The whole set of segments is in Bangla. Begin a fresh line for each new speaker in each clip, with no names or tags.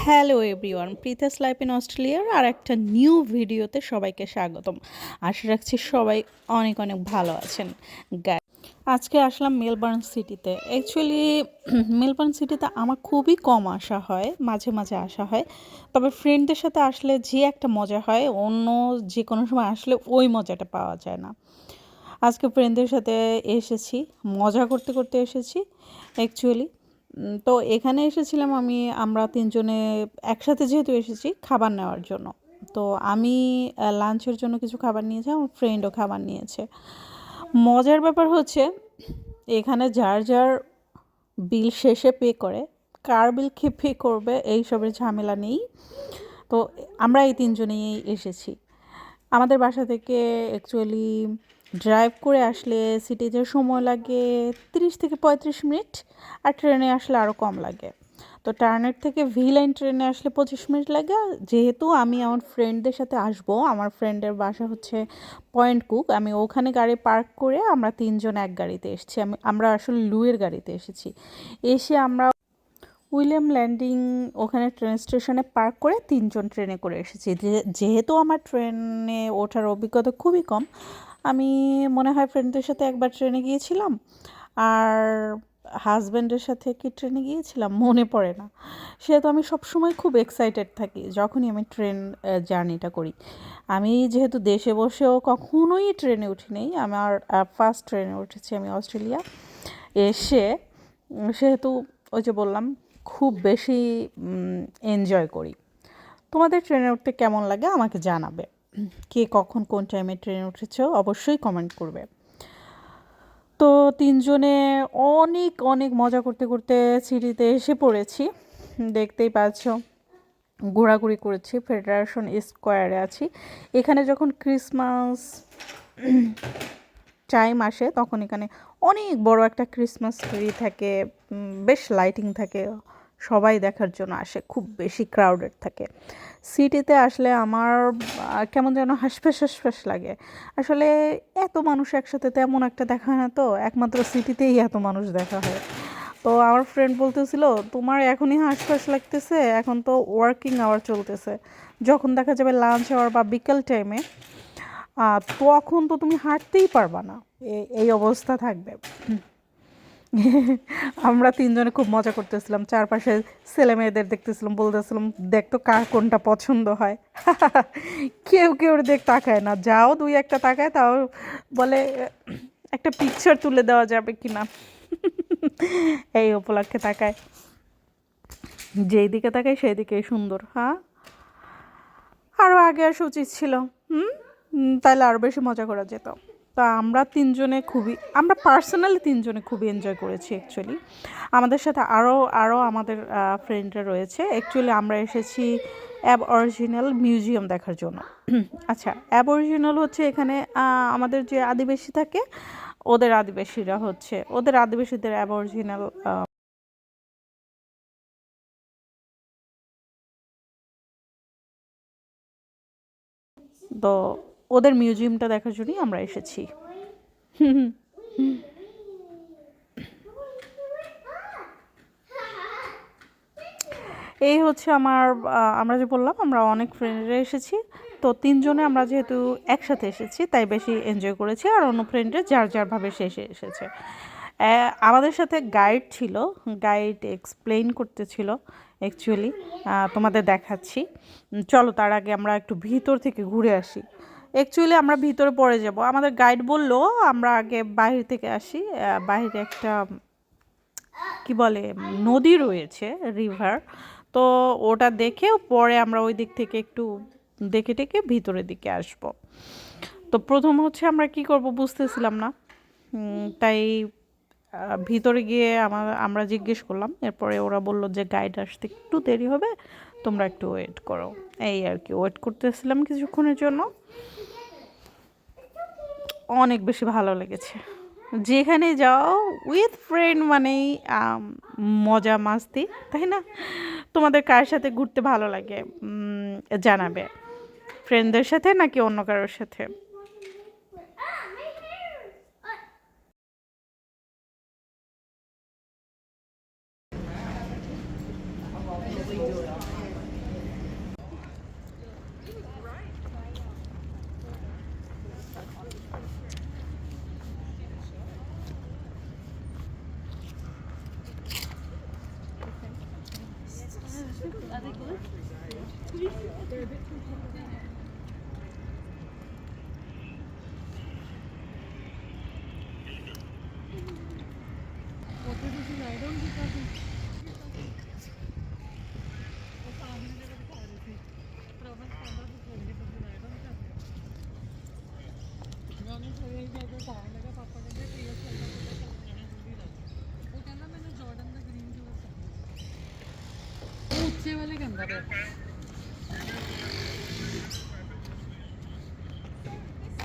হ্যালো এভরিওয়ান, প্রীতাস লাইফ ইন অস্ট্রেলিয়ার আর একটা নিউ ভিডিওতে সবাইকে স্বাগতম। আশা রাখছি সবাই অনেক অনেক ভালো আছেন। আজকে আসলাম মেলবার্ন সিটিতে। অ্যাকচুয়ালি মেলবার্ন সিটিতে আমার খুবই কম আসা হয়, মাঝে মাঝে আসা হয়। তবে ফ্রেন্ডদের সাথে আসলে যে একটা মজা হয়, অন্য যে কোনো সময় আসলে ওই মজাটা পাওয়া যায় না। আজকে ফ্রেন্ডদের সাথে এসেছি, মজা করতে করতে এসেছি অ্যাকচুয়ালি। তো এখানে এসেছিলাম আমরা তিনজনে একসাথে যেহেতু এসেছি খাবার নেওয়ার জন্য। তো আমি লাঞ্চের জন্য কিছু খাবার নিয়েছি, আমার ফ্রেন্ডও খাবার নিয়েছে। মজার ব্যাপার হচ্ছে এখানে যার যার বিল শেষে পে করে, কার বিল কে পে করবে এইসবের ঝামেলা নেই। তো আমরা এই তিনজনেই এসেছি। আমাদের বাসা থেকে অ্যাকচুয়ালি ড্রাইভ করে আসলে সিটিতে সময় লাগে 30 থেকে 35 মিনিট, আর ট্রেনে আসলে আরও কম লাগে। তো টার্নার থেকে ভি লাইন ট্রেনে আসলে 25 মিনিট লাগে। যেহেতু আমি আমার ফ্রেন্ডদের সাথে আসবো, আমার ফ্রেন্ডের বাসা হচ্ছে পয়েন্ট কুক, আমি ওখানে গাড়ি পার্ক করে আমরা তিনজন এক গাড়িতে এসেছি। আমরা আসলে লুয়ের গাড়িতে এসেছি। এসে আমরা উইলিয়াম ল্যান্ডিং ওখানে ট্রেন স্টেশনে পার্ক করে তিনজন ট্রেনে করে এসেছি। যেহেতু আমার ট্রেনে ওঠার অভিজ্ঞতা খুবই কম, আমি মনে হয় ফ্রেন্ডদের সাথে একবার ট্রেনে গিয়েছিলাম, আর হাজব্যান্ডের সাথে কি ট্রেনে গিয়েছিলাম মনে পড়ে না। সেহেতু আমি সবসময় খুব এক্সাইটেড থাকি যখনই আমি ট্রেন জার্নিটা করি। আমি যেহেতু দেশে বসেও কখনোই ট্রেনে উঠি নেই, আমার ফার্স্ট ট্রেনে উঠেছি আমি অস্ট্রেলিয়া এসে, সেহেতু ওই যে বললাম খুব বেশি এনজয় করি। তোমাদের ট্রেনে উঠতে কেমন লাগে আমাকে জানাবে। কে কখন কোন টাইমে ট্রেনে উঠেছো অবশ্যই কমেন্ট করবে। তো তিনজনে অনেক অনেক মজা করতে করতে সিটিতে এসে পড়েছি, দেখতেই পাচ্ছ। ঘোরাঘুরি করেছি, ফেডারেশন স্কোয়ারে আছি। এখানে যখন ক্রিসমাস টাইম আসে তখন এখানে অনেক বড় একটা ক্রিসমাস ট্রি থাকে, বেশ লাইটিং থাকে, সবাই দেখার জন্য আসে, খুব বেশি ক্রাউডেড থাকে। সিটিতে আসলে আমার কেমন যেন হাসফাস হাসফাস লাগে। আসলে এত মানুষ একসাথে তেমন একটা দেখা হয় না, তো একমাত্র সিটিতেই এত মানুষ দেখা হয়। তো আমার ফ্রেন্ড বলতেছিল, তোমার এখনই হাসফাস লাগতেছে, এখন তো ওয়ার্কিং আওয়ার চলতেছে, যখন দেখা যাবে লাঞ্চ আওয়ার বা বিকেল টাইমে তখন তো তুমি হাঁটতেই পারবা না, এই অবস্থা থাকবে। আমরা তিনজনে খুব মজা করতেছিলাম, চারপাশে ছেলে মেয়েদের দেখতেছিলাম, বলতেছিলাম দেখতো কার কোনটা পছন্দ হয়। কেউ কেউ দেখ তাকায় না, যাও দুই একটা তাকায়, তাও বলে একটা পিকচার তুলে দেওয়া যাবে কিনা, এই উপলক্ষে তাকায়। যেই দিকে তাকায় সেই দিকেই সুন্দর। হ্যাঁ, আরও আগে আসা উচিত ছিল, তাহলে আরও বেশি মজা করা যেত। তা আমরা পার্সোনালি তিনজনে খুবই এনজয় করেছি অ্যাকচুয়ালি। আমাদের সাথে আরও আমাদের ফ্রেন্ডরা রয়েছে। অ্যাকচুয়ালি আমরা এসেছি অ্যাবঅরিজিনাল মিউজিয়াম দেখার জন্য। আচ্ছা, অ্যাবঅরিজিনাল হচ্ছে এখানে আমাদের যে আদিবাসী থাকে, ওদের আদিবাসীদের অ্যাবঅরিজিনাল তো ওদের মিউজিয়ামটা দেখার জন্যই আমরা এসেছি। এই হচ্ছে আমরা যে বললাম আমরা অনেক ফ্রেন্ডরা এসেছি। তো তিনজনে আমরা যেহেতু একসাথে এসেছি তাই বেশি এনজয় করেছি, আর অন্য ফ্রেন্ডরা যার যারভাবে শেষে এসেছে। আমাদের সাথে গাইড ছিল, গাইড এক্সপ্লেইন করতেছিল অ্যাকচুয়ালি। তোমাদের দেখাচ্ছি, চলো তার আগে আমরা একটু ভিতর থেকে ঘুরে আসি। অ্যাকচুয়ালি আমরা ভিতরে পড়ে যাব, আমাদের গাইড বললো আমরা আগে বাহির থেকে আসি। বাহিরে একটা কি বলে নদী রয়েছে, রিভার। তো ওটা দেখে পরে আমরা ওই দিক থেকে একটু দেখে টেকে ভিতরের দিকে আসব। তো প্রথম হচ্ছে আমরা কি করব বুঝতেছিলাম না, তাই ভিতরে গিয়ে আমরা জিজ্ঞেস করলাম। এরপরে ওরা বলল যে গাইড আসতে একটু দেরি হবে, তোমরা একটু ওয়েট করো। এই আর কি, ওয়েট করতেছিলাম কিছুক্ষণের জন্য। অনেক বেশি ভালো লেগেছে। যেখানে যাও উইথ ফ্রেন্ড মানেই মজা মাস্তি, তাই না? তোমাদের কার সাথে ঘুরতে ভালো লাগে জানাবে, ফ্রেন্ডদের সাথে নাকি অন্য কারোর সাথে।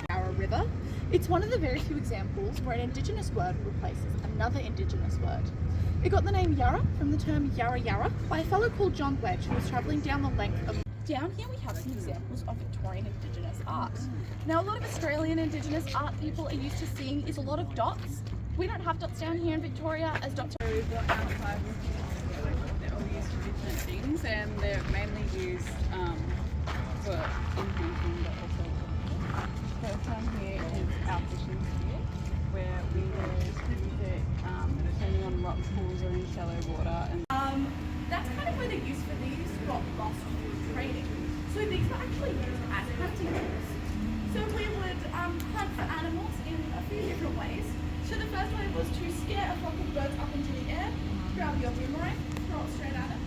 Yarra River. It's one of the very few examples where an Indigenous word replaces another Indigenous word. It got the name Yarra from the term Yarra Yarra by a fellow called John Wedge who was travelling down the length of... Down here we have some examples of Victorian Indigenous art. Now a lot of Australian Indigenous art people are used to seeing is a lot of dots. We don't have dots down here in Victoria as dots are...
We've got outside they're all used for different things and they're mainly used for in-painting but also first one here is our fishing gear where we will use it depending on rock pools or in shallow water. And
that's kind of where the use for these got lost through trading. So these were actually used as hunting tools. So we would hunt for animals in a few different ways. So the first way was to scare a flock of birds up into the air, grab your boomerang, throw it straight at it.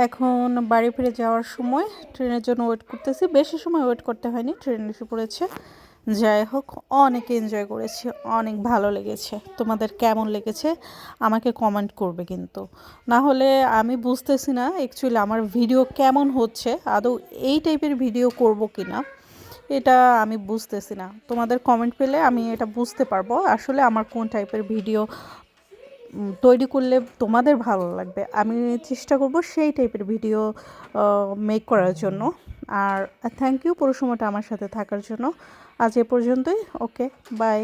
এখন বাড়ি ফিরে যাওয়ার সময় ট্রেনের জন্য ওয়েট করতেছি। বেশি সময় ওয়েট করতে হয়নি, ট্রেন এসে পড়েছে। যাই হোক, অনেক এনজয় করেছি, অনেক ভালো লেগেছে। তোমাদের কেমন লেগেছে আমাকে কমেন্ট করবে কিন্তু, না হলে আমি বুঝতেছি না অ্যাকচুয়ালি আমার ভিডিও কেমন হচ্ছে, আদৌ এই টাইপের ভিডিও করব কি না এটা আমি বুঝতেছি না। তোমাদের কমেন্ট পেলে আমি এটা বুঝতে পারবো আসলে আমার কোন টাইপের ভিডিও তৈরি করলে তোমাদের ভালো লাগবে। আমি চেষ্টা করব সেই টাইপের ভিডিও মেক করার জন্য। আর থ্যাংক ইউ পুরো সময়টা আমার সাথে থাকার জন্য। আজ এ পর্যন্তই। ওকে, বাই।